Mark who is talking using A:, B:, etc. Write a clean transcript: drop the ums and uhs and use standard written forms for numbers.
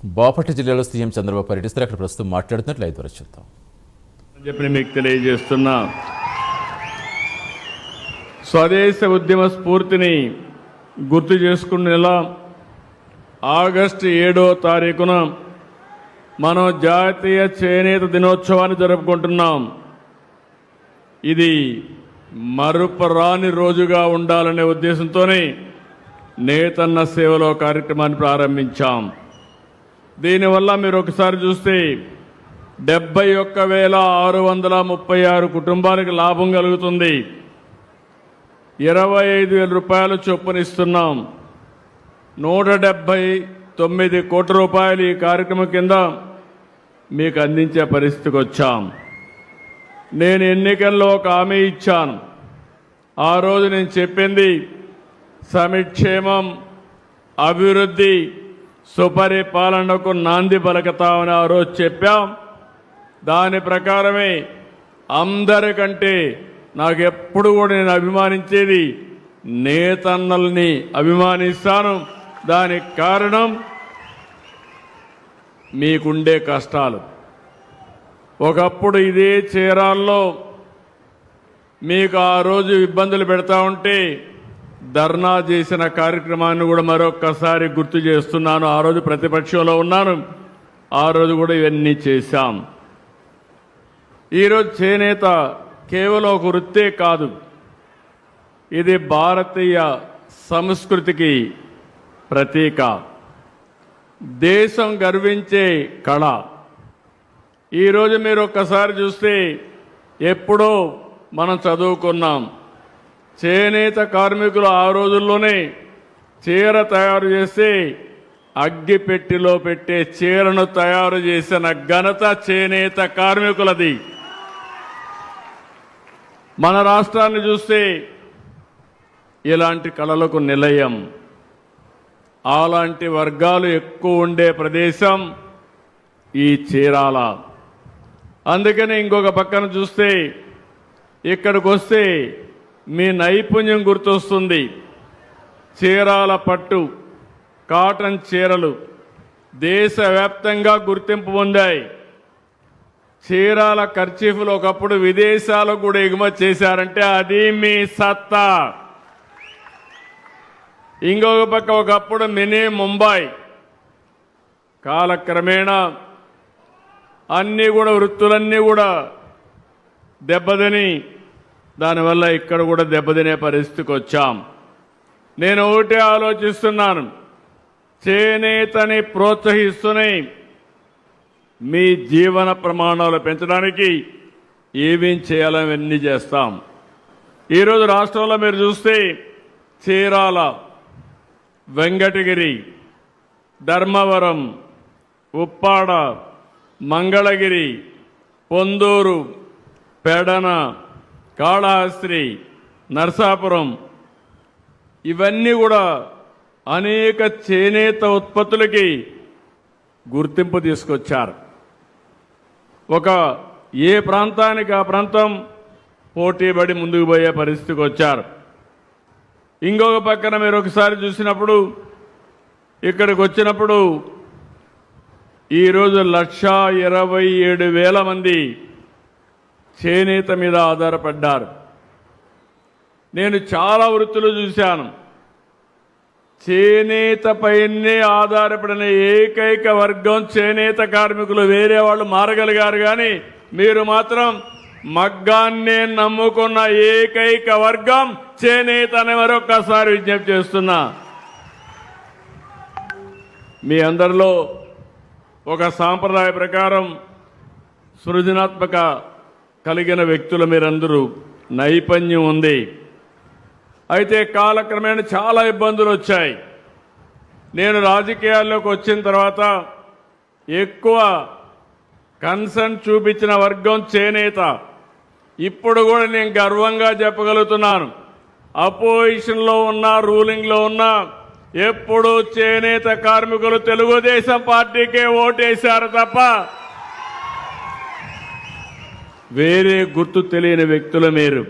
A: బాపట్ల జిల్లాలో సీఎం చంద్రబాబు పర్యటిస్తారు. అక్కడ ప్రస్తుతం మాట్లాడుతున్నట్లు ఐదు వరకు చూద్దాం.
B: చెప్పి మీకు తెలియజేస్తున్నా, స్వదేశ ఉద్యమ స్ఫూర్తిని గుర్తు చేసుకునేలా ఆగస్టు 7వ తారీఖున మనం జాతీయ చేనేత దినోత్సవాన్ని జరుపుకుంటున్నాం. ఇది మరుపురాని రోజుగా ఉండాలనే ఉద్దేశంతోనే నేతన్న సేవలో కార్యక్రమాన్ని ప్రారంభించాం. దీనివల్ల మీరు ఒకసారి చూస్తే 71,636 కుటుంబాలకు లాభం కలుగుతుంది. 25,000 రూపాయలు చొప్పునిస్తున్నాం. 179 కోట్ల రూపాయలు ఈ కార్యక్రమం కింద మీకు అందించే పరిస్థితికి వచ్చాం. నేను ఎన్నికల్లో ఒక హామీ ఇచ్చాను. ఆ రోజు నేను చెప్పింది సంక్షేమం, అభివృద్ధి, సుపరిపాలనకు నాంది పలుకుతామని ఆ రోజు చెప్పాం. దాని ప్రకారమే అందరికంటే నాకు ఎప్పుడు కూడా నేను అభిమానించేది నేతన్నల్ని అభిమానిస్తాను. దానికి కారణం మీకుండే కష్టాలు. ఒకప్పుడు ఇదే చీరాల్లో మీకు ఆ రోజు ఇబ్బందులు పెడతా ఉంటే ధర్నా చేసిన కార్యక్రమాన్ని కూడా మరొక్కసారి గుర్తు చేస్తున్నాను. ఆ రోజు ప్రతిపక్షంలో ఉన్నాను. ఆ రోజు కూడా ఇవన్నీ చేశాం. ఈరోజు చేనేత కేవలం ఒక వృత్తే కాదు, ఇది భారతీయ సంస్కృతికి ప్రతీక, దేశం గర్వించే కళ. ఈరోజు మీరు ఒక్కసారి చూస్తే ఎప్పుడో మనం చదువుకున్నాం, చేనేత కార్మికులు ఆ రోజుల్లోనే చీర తయారు చేసి అగ్గిపెట్టిలో పెట్టే చీరను తయారు చేసిన ఘనత చేనేత కార్మికులది. మన రాష్ట్రాన్ని చూస్తే ఇలాంటి కళలకు నిలయం, అలాంటి వర్గాలు ఎక్కువ ఉండే ప్రదేశం ఈ చీరాల. అందుకని ఇంకొక పక్కన చూస్తే ఇక్కడికి వస్తే మీ నైపుణ్యం గుర్తొస్తుంది. చీరాల పట్టు, కాటన్ చీరలు దేశవ్యాప్తంగా గుర్తింపు పొందాయి. చీరాల కర్చీఫ్లు ఒకప్పుడు విదేశాలకు కూడా ఎగుమతి చేశారంటే అది మీ సత్తా. ఇంకొక పక్క ఒకప్పుడు మినీ ముంబై, కాలక్రమేణా అన్నీ కూడా వృత్తులన్నీ కూడా దెబ్బతిని దానివల్ల ఇక్కడ కూడా దెబ్బతినే పరిస్థితికి వచ్చాం. నేను ఒకటే ఆలోచిస్తున్నాను, చేనేతని ప్రోత్సహిస్తూనే మీ జీవన ప్రమాణాలు పెంచడానికి ఏమేం చేయాలని అన్నీ చేస్తాం. ఈరోజు రాష్ట్రంలో మీరు చూస్తే చీరాల, వెంకటగిరి, ధర్మవరం, ఉప్పాడ, మంగళగిరి, పొందూరు, పెడన, కాళహస్తి, నరసాపురం ఇవన్నీ కూడా అనేక చేనేత ఉత్పత్తులకి గుర్తింపు తీసుకొచ్చారు. ఒక ఏ ప్రాంతానికి ఆ ప్రాంతం పోటీపడి ముందుకు పోయే పరిస్థితికి వచ్చారు. ఇంకొక పక్కన మీరు ఒకసారి చూసినప్పుడు ఇక్కడికి వచ్చినప్పుడు ఈరోజు 1,27,000 మంది చేనేత మీద ఆధారపడ్డారు. నేను చాలా వృత్తులు చూశాను, చేనేత పైనే ఆధారపడిన ఏకైక వర్గం చేనేత కార్మికులు. వేరే వాళ్ళు మారగలిగారు కానీ మీరు మాత్రం మగ్గాన్నే నమ్ముకున్న ఏకైక వర్గం చేనేత అని మరొక్కసారి విజ్ఞప్తి చేస్తున్నా. మీ అందరిలో ఒక సాంప్రదాయ ప్రకారం సృజనాత్మక కలిగిన వ్యక్తులు మీరందరూ, నైపుణ్యం ఉంది. అయితే కాలక్రమేణా చాలా ఇబ్బందులు వచ్చాయి. నేను రాజకీయాల్లోకి వచ్చిన తర్వాత ఎక్కువ కన్సర్న్ చూపించిన వర్గం చేనేత. ఇప్పుడు కూడా నేను గర్వంగా చెప్పగలుగుతున్నాను, అపోజిషన్లో ఉన్నా రూలింగ్లో ఉన్నా ఎప్పుడూ చేనేత కార్మికులు తెలుగుదేశం పార్టీకే ఓటేశారు తప్ప వేరే గుర్తు తెలియని వ్యక్తులు మీరు.